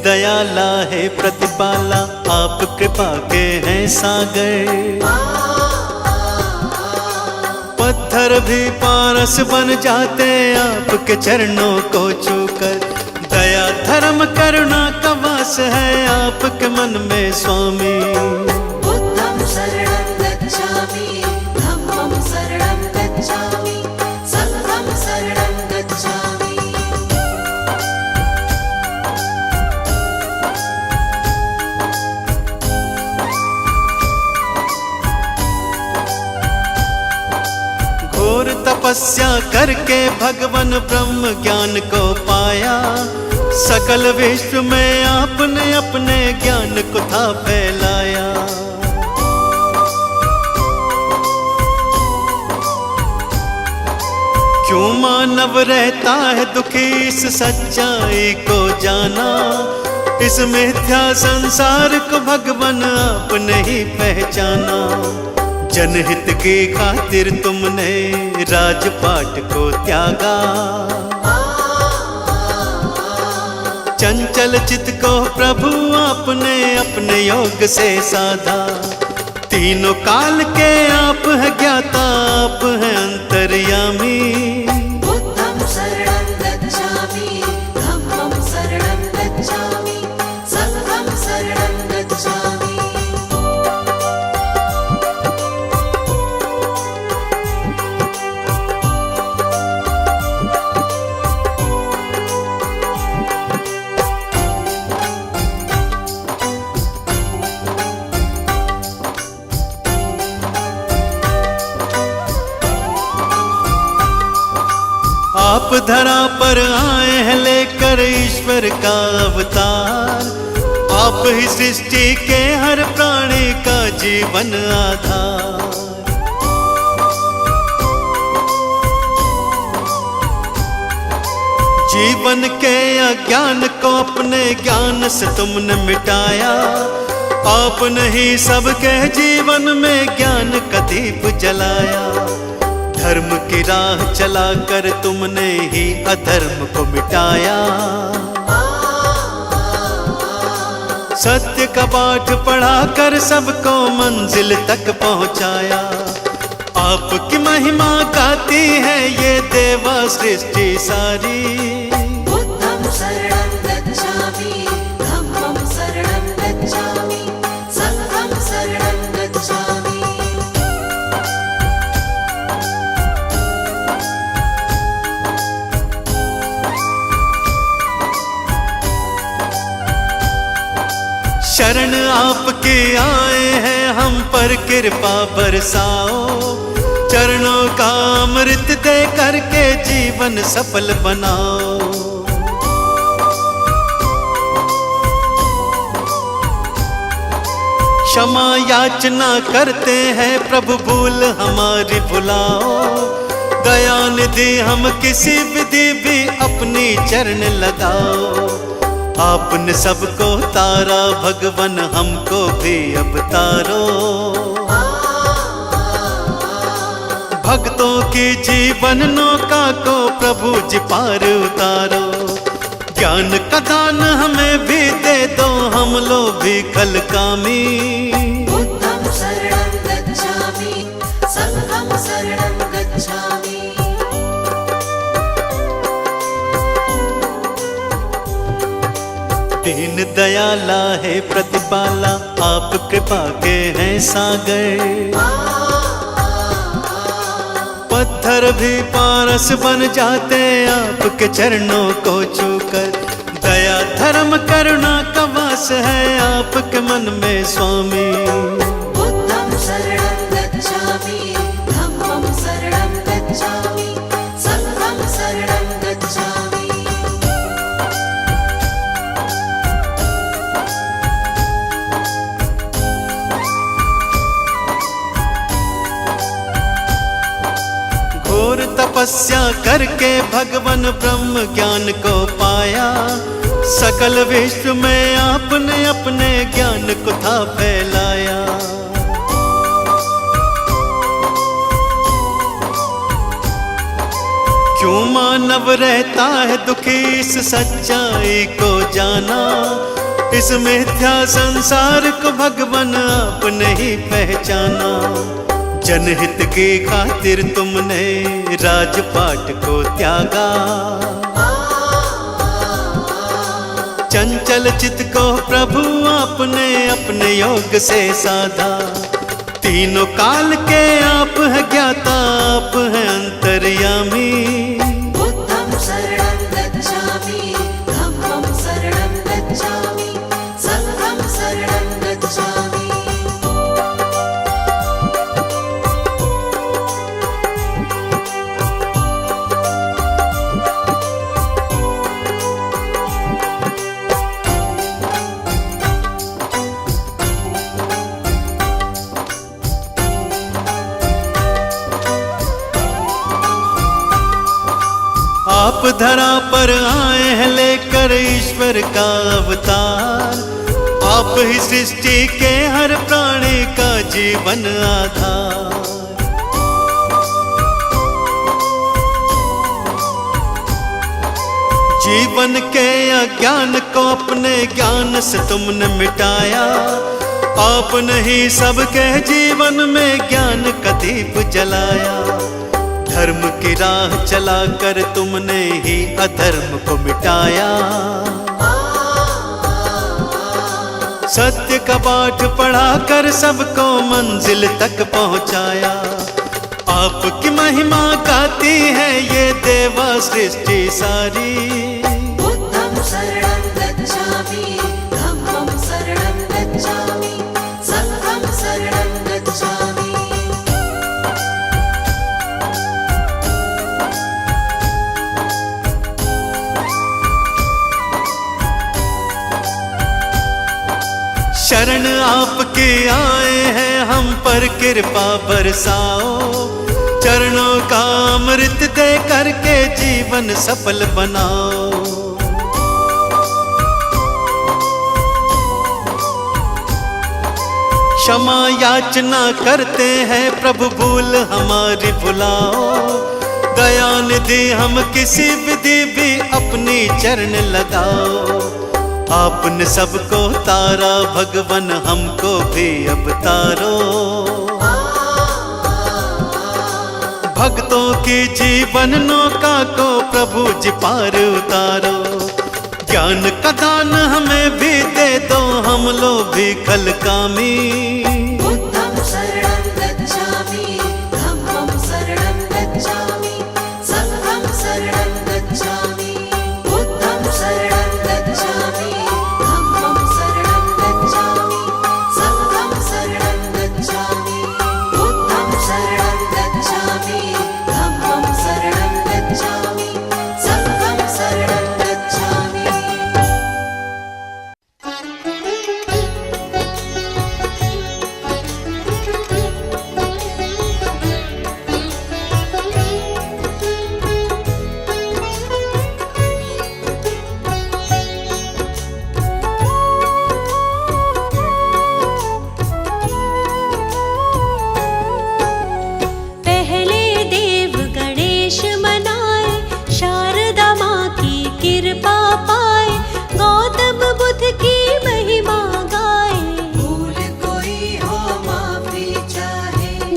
दयाला है प्रतिपाला, आप कृपा के हैं सागर। पत्थर भी पारस बन जाते आपके चरणों को छूकर। दया धर्म करुणा का वास है आपके मन में स्वामी। बुद्धं शरणं गच्छामि, धम्मं शरणं गच्छामि, संघं शरणं गच्छामि। घोर तपस्या करके भगवान ब्रह्म ज्ञान को पाया। सकल विश्व में आपने अपने ज्ञान को था फैलाया। क्यों मानव रहता है दुखी इस सच्चाई को जाना। इस मिथ्या संसार को भगवान आपने ही पहचाना। जनहित की खातिर तुमने राजपाट को त्यागा। चंचल चित्त को प्रभु आपने अपने योग से साधा। तीनों काल के आप है ज्ञाता, आप है अंतर्यामी। बुद्धं शरणं गच्छामि, धम्मं शरणं गच्छामि, संघं शरणं गच्छामि। आप धरा पर आए हैं लेकर ईश्वर का अवतार। आप ही सृष्टि के हर प्राणी का जीवन आधार। जीवन के अज्ञान को अपने ज्ञान से तुमने मिटाया। आपने ही सबके जीवन में ज्ञान का दीप जलाया। धर्म की राह चलाकर तुमने ही अधर्म को मिटाया। सत्य का पाठ पढ़ाकर सबको मंजिल तक पहुंचाया। आपकी महिमा गाती है ये देवा सृष्टि सारी। बुद्धं शरणं गच्छामि, धम्मं शरणं गच्छामि, संघं शरणं गच्छामि। शरण आपके आए हैं हम पर कृपा बरसाओ। चरणों का अमृत दे करके जीवन सफल बनाओ। क्षमा याचना करते हैं प्रभु भूल हमारी भुलाओ। दया निधि हम किसी विधि भी अपनी चरण लगाओ। आपने सबको तारा भगवान हमको भी अब तारो। भक्तों की जीवन नौका को प्रभु जी पार उतारो। ज्ञान का दान हमें भी दे दो, हम लोग भी कल कामी। बुद्धं शरणं गच्छामि, संघं शरणं गच्छामि। दीन दयाला है प्रतिपाला, आप कृपा के हैं सागर। पत्थर भी पारस बन जाते आपके चरणों को छूकर। दया धर्म करुणा का वास है आपके मन में स्वामी। बुद्धं शरणं गच्छामि, धम्मं शरणं गच्छामि, संघं शरणं गच्छामि। घोर तपस्या करके भगवान ब्रह्म ज्ञान को पाया। सकल विश्व में आपने अपने ज्ञान को था फैलाया। क्यों मानव मानव रहता है दुखी इस सच्चाई को जाना, इस मिथ्या संसार को भगवान आपने ही पहचाना। जनहित की खातिर तुमने राजपाट को त्यागा, चंचल चित्त को प्रभु आपने अपने योग से साधा। तीनों काल के आप है ज्ञाता, आप है अंतर्यामी। बुद्धं शरणं गच्छामि, धम्मं शरणं गच्छामि, संघं शरणं गच्छामि। आप धरा पर आए हैं लेकर ईश्वर का अवतार, आप ही सृष्टि के हर प्राणी का जीवन आधार। जीवन के अज्ञान को अपने ज्ञान से तुमने मिटाया, आपने ही सबके जीवन में ज्ञान का दीप जलाया। धर्म की राह चलाकर तुमने ही अधर्म को मिटाया, सत्य का पाठ पढ़ाकर सबको मंजिल तक पहुंचाया। आपकी महिमा गाती है ये देवा सृष्टि सारी। बुद्धं शरणं गच्छामि, धम्मं शरणं गच्छामि, संघं शरणं गच्छामि। शरण आपके आए हैं हम पर कृपा बरसाओ, चरणों का अमृत दे करके जीवन सफल बनाओ। क्षमा याचना करते हैं प्रभु भूल हमारी भुलाओ, दया निधि हम किसी विधि भी अपनी चरण लगाओ। आपने सबको तारा भगवन हमको भी अब तारो, भक्तों की जीवन नौका को प्रभु जी पार उतारो। ज्ञान का दान हमें भी दे दो, हम लोग भी खल कामी। बुद्धं शरणं गच्छामि, धम्मं शरणं गच्छामि, संघं शरणं गच्छामि। बुद्धं शरणं गच्छामि, धम्मं शरणं गच्छामि, संघं शरणं गच्छामि। बुद्धं शरणं गच्छामि, धम्मं शरणं गच्छामि, संघं शरणं गच्छामि।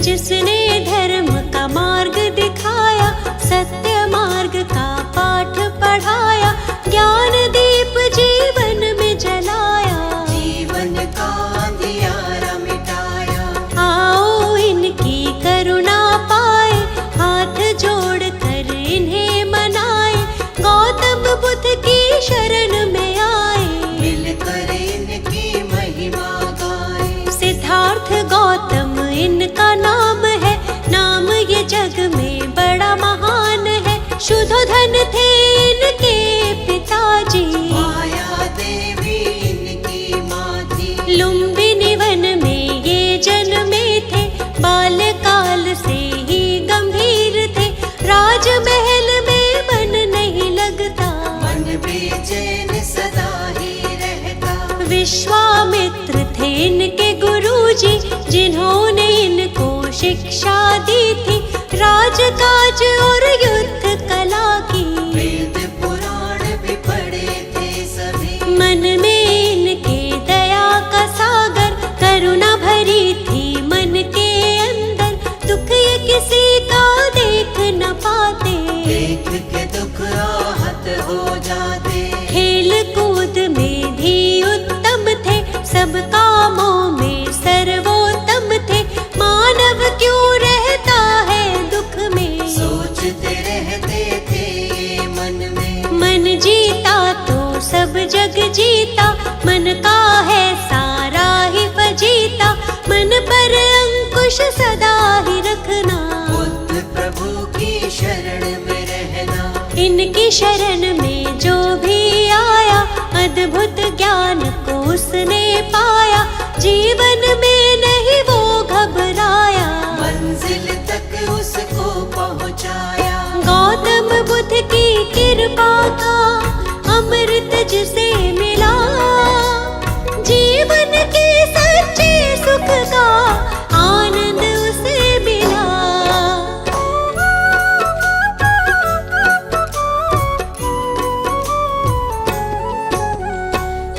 जिसने धर्म का मार्ग दिखाया, सत्य मार्ग का पाठ पढ़ाया, ज्ञान दीप जीवन में जलाया, जीवन का अंधियारा मिटाया। आओ इनकी करुणा पाए, हाथ जोड़ कर इन्हें मनाए, गौतम बुद्ध की शरण में आए, मिलकर इनकी महिमा गाए। सिद्धार्थ गौतम इनका नाम है, नाम ये जग में बड़ा महान है। शुद्धोधन थे इनके पिताजी, माया देवी इनकी माँ थी। लुम्बिनी वन में ये जन्मे थे, बाल्यकाल से ही गंभीर थे। राजमहल में मन नहीं लगता, मन बेचैन सदा ही रहता। विश्वामित्र थे इनके गुरुजी, जिन्होंने इनको शिक्षा दी थी, राजकाज और युद्ध कला की। उनकी शरण में जो भी आया, अद्भुत ज्ञान को उसने पाया, जीवन में नहीं वो घबराया, मंजिल तक उसको पहुँचाया। गौतम बुद्ध की कृपा का अमृत जिसे मिला, जीवन के सच्चे सुख का आनंद उसे मिला।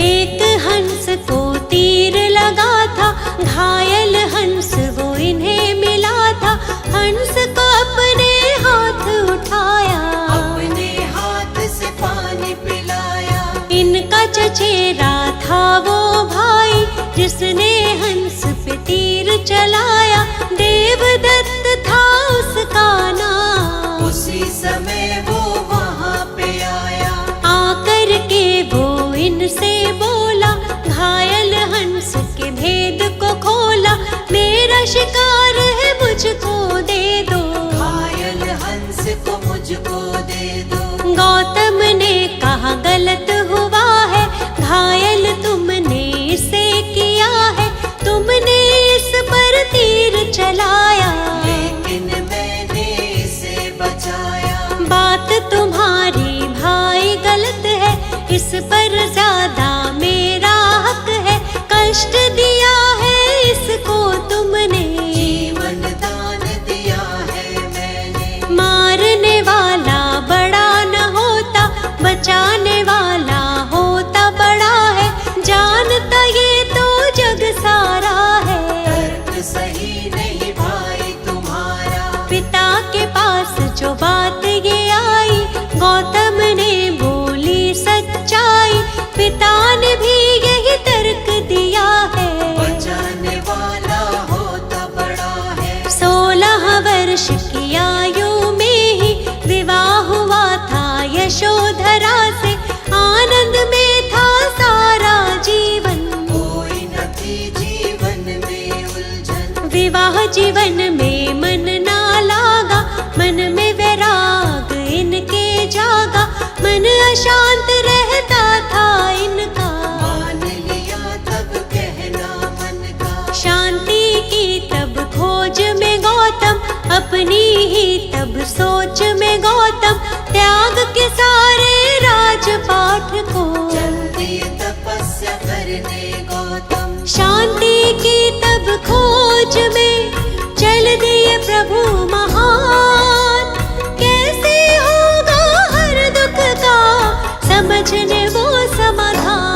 एक हंस को तीर लगा था, घायल हंस वो इन्हें मिला था, हंस को अपने हाथ उठाया, अपने हाथ से पानी पिलाया। इनका चचेरा था वो भाई, जिसने हंस पे तीर चलाया, देवदत्त था उसका नाम। उसी समय वो वहाँ पे आया, आकर के वो इनसे बोला, घायल हंस के भेद को खोला, मेरा शिकार है मुझको दे दो, घायल हंस को मुझको दे दो। गौतम ने कहा गलत हुआ है, घायल तुमने इसे किया है, तुमने इस पर तीर चलाया, लेकिन मैंने इसे बचाया। बात तुम्हारी भाई गलत है, इस पर ज्यादा मेरा हक है, कष्ट दिया है इसको तुमने, जीवन दान दिया है मैंने। मारने वाला बड़ा न होता, बचाने वाला होता बड़ा है, जानता ये तो जग सारा है, तर्क सही नहीं भाई तुम्हारा। पिता के पास जो बात ये आई, गौतम ने बोली सच्चाई, पिता ने भी यही तर्क दिया है, बचाने वाला होता बड़ा है। 16 वर्ष की आयु में ही विवाह हुआ था यशोधरा से, आनंद में था सारा जीवन, कोई न थी जीवन में उलझन। विवाह जीवन में मन ना लागा, मन में वैराग इनके जागा, मन अशांत रहता था इनका, मान लिया तब कहना मन का। शांति की तब खोज में गौतम, अपनी ही तब सोच में गौतम, त्याग के सारे राजपाठ को, चल दिए तपस्या करने गौतम। शांति की तब खोज में चल दिए प्रभु महान, कैसे होगा हर दुख का समझने वो समाधान।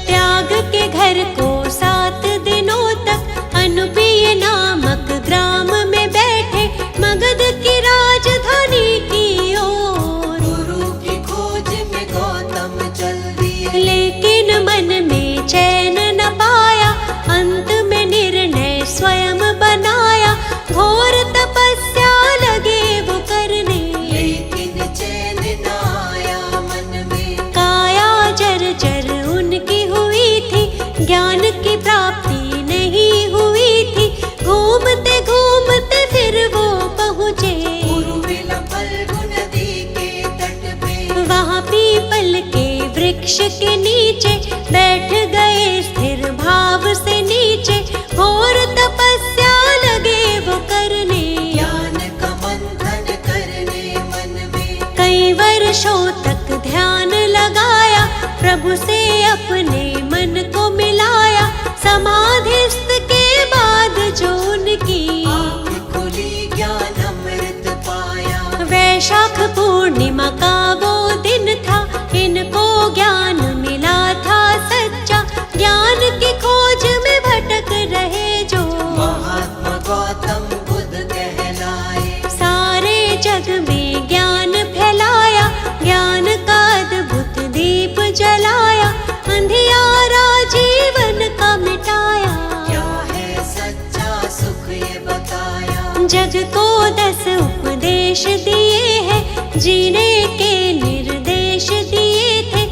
त्याग के घर को 7 दिनों तक अनुपीय नामक ग्राम में बैठे, मगध की राजधानी की ओर, गुरु की खोज में गौतम चल दिए। लेकिन मन में चैन न पाया, अंत में निर्णय स्वयं बनाया, घोर तपस्या लगे वो करने, लेकिन चैन न आया मन में। काया जर्जर उनकी हुई थी, ज्ञान की प्राप्ति नहीं हुई थी, घूमते घूमते फिर वो पहुँचे उर्विला फल्गु नदी के तट पे। वहाँ पीपल के वृक्ष के नीचे बैठ गए स्थिर भाव से नीचे, घोर तपस्या लगे वो करने, ज्ञान का मंथन करने मन में। कई वर्षों तक ध्यान लगाया, प्रभु से अपने मन को मिलाया, समाधिस्थ के बाद जो उनकी आँख खुली ज्ञान अमृत पाया। वैशाख पूर्णिमा का वो दिन था, इनको ज्ञान मिला था सच्चा, ज्ञान की खोज में भटक रहे जो, महात्मा गौतम बुद्ध कहलाए। सारे जग में ज्ञान फैलाया, ज्ञान का अद्भुत दीप जलाया, अंधियारा जीवन का मिटाया, क्या है सच्चा सुख ये बताया। जग को 10 उपदेश दिए हैं, जीने के निर्देश दिए थे,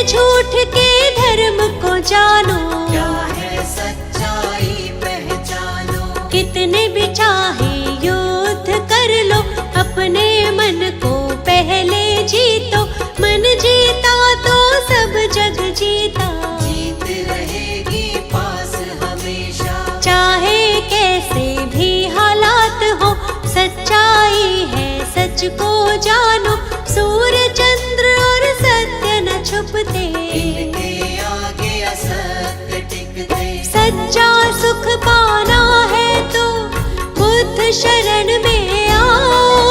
झूठ के धर्म को जानो। क्या है सच्चाई चाहे युद्ध कर लो, अपने मन को पहले जीतो। मन जीता तो सब जग जीता, जीत रहेगी पास हमेशा। चाहे कैसे भी हालात हो, सच्चाई है सच को जानो। सूर्य चंद्र और सत्य न छुपते, इनके आगे असत्य टिकते। सच्चा सुख पाना है तो बुद्ध शरण में आओ।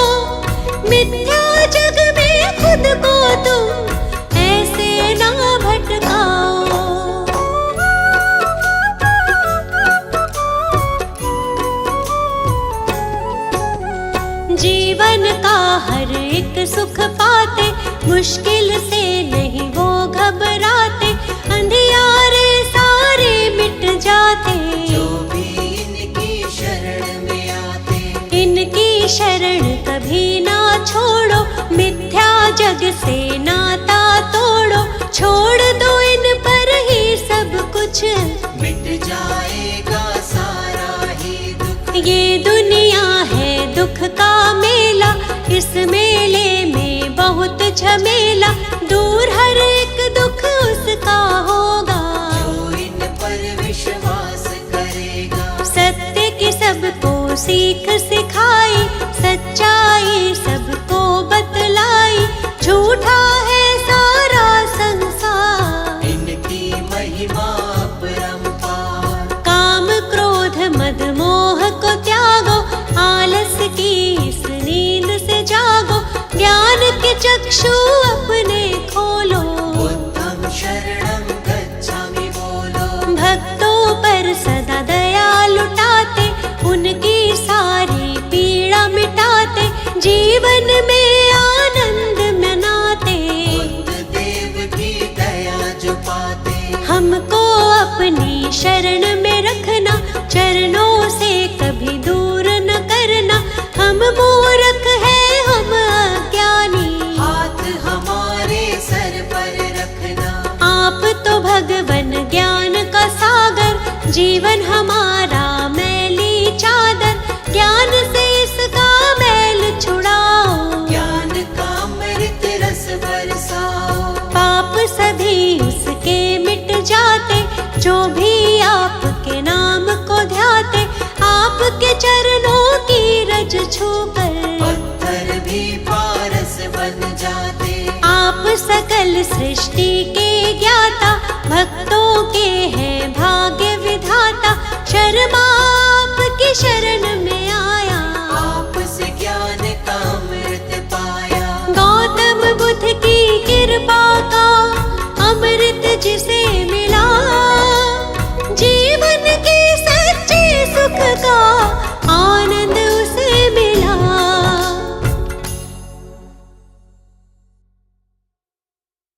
मिथ्या जग में खुद को तुम ऐसे ना भटकाओ। जीवन का हर एक सुख पाते, मुश्किल से नहीं वो घबराते। अंधियारे सारे मिट जाते, जो भी इनकी शरण में आते। इनकी शरण कभी ना छोड़ो, मिथ्या जग से नाता तोड़ो। छोड़ दो इन पर ही सब कुछ, मिट जाएगा सारा ही दुख। ये दुनिया है दुख का मेला, इस मेले में बहुत झमेला। दूर हर एक दुख उसका होगा, जो इन पर विश्वास करेगा। सत्य की सबको सीख सिखाई, सच्चाई सबको बतलाई। झूठा है सारा संसार, इनकी महिमा अपरंपार। काम क्रोध मद मोह को त्यागो, आलस की इस नींद से जागो। ज्ञान के चक्षु अपने खोलो, बुद्धं शरणं गच्छामि बोलो। भक्तों पर सदा दया लुटाते, उनकी सारी पीड़ा मिटाते। जीवन में आनंद मनाते, बुद्ध देव की दया जो पाते। हमको अपनी शरण में रखना, चरणों से कभी दूर न करना। हम मूर्ख हैं हम अज्ञानी, हाथ हमारे सर पर रखना। आप तो भगवन ज्ञान का सागर। जीवन हमारा मैली चादर, ज्ञान से इसका मैल छुड़ाओ। ज्ञान का अमृत रस बरसाओ। पाप सभी उसके मिट जाते, जो भी आपके नाम को ध्याते। आपके चरणों की रज छूकर पत्थर भी पारस बन जाते। आप सकल सृष्टि के ज्ञाता, भक्तों के हैं भाग्य विधाता। शर्मा